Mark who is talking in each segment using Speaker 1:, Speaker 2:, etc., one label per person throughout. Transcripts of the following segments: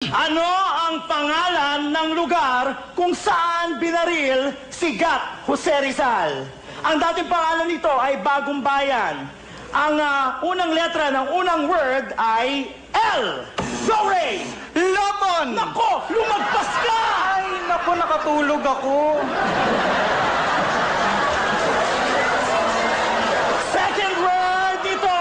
Speaker 1: Ano ang pangalan ng lugar kung saan binaril si Gat Jose Rizal? Ang dating pangalan nito ay Bagong Bayan. Ang unang letra ng unang word ay L. Go, Ray!
Speaker 2: Laban!
Speaker 1: Nako, lumagpas ka!
Speaker 2: Ay, naku, nakatulog ako.
Speaker 1: Second word dito,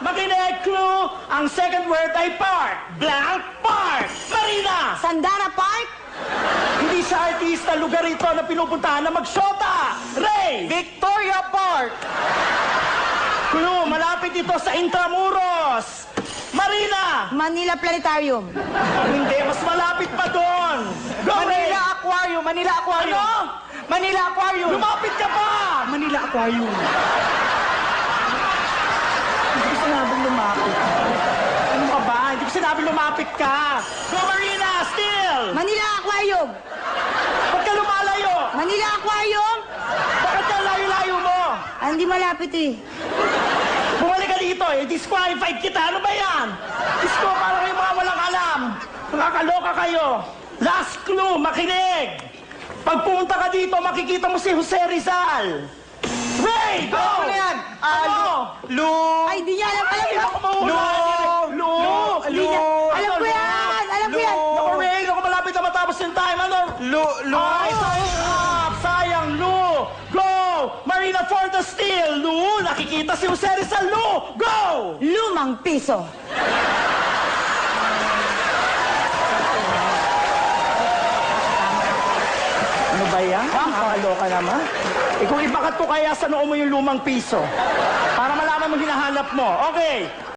Speaker 1: makinig, clue. Ang second word ay park. Blank park. Marina!
Speaker 3: Sandara Park?
Speaker 1: Hindi siya artista, lugar ito na pinupuntahan na magsyota. Ray!
Speaker 2: Victoria Park!
Speaker 1: Clue, malapit ito sa Intramuros. Marina!
Speaker 3: Manila Planetarium.
Speaker 1: Hindi, mas malapit pa doon. Go, Ray!
Speaker 2: Manila Aquarium! Manila Aquarium!
Speaker 1: Ano?
Speaker 2: Manila Aquarium!
Speaker 1: Lumapit ka pa!
Speaker 2: Manila Aquarium!
Speaker 1: Hindi ko sinabing lumapit. Ano ka ba? Hindi ko sinabing lumapit ka. Go, Marina! Still!
Speaker 3: Manila Aquarium.
Speaker 1: Ba't ka lumalayo?
Speaker 3: Manila Aquarium?
Speaker 1: Bakit ka layo-layo mo?
Speaker 3: Ah, hindi malapit eh.
Speaker 1: Bumalik ka dito eh. Disqualified kita. Ano ba yan? Diyos ko, parang kayo mga walang alam. Nakakaloka kayo. Last clue, makinig. Pag pumunta ka dito, makikita mo si Jose Rizal. Ray, go!
Speaker 2: Ano yan?
Speaker 1: Ano?
Speaker 2: Lu...
Speaker 3: Ay, di niya alam. Alam
Speaker 1: Ay,
Speaker 3: ko.
Speaker 1: ako mahula. Lu!
Speaker 3: Di niya. Alam ko yan. Alam ko yan.
Speaker 1: Naku, Ray, naku, malapit na matapos yung time. Ano?
Speaker 2: Lu...
Speaker 1: Ay, sayang, sayang, Lu! Go! Marina for the steal, Lu! Nakikita si Jose Rizal, Lu! Go!
Speaker 3: Lumang piso.
Speaker 1: Ano ba yan? Nakakaloka naman. Eh kung ibakat ko kaya sa noo mo yung lumang piso. Para malaman mo hinahanap mo. Okay.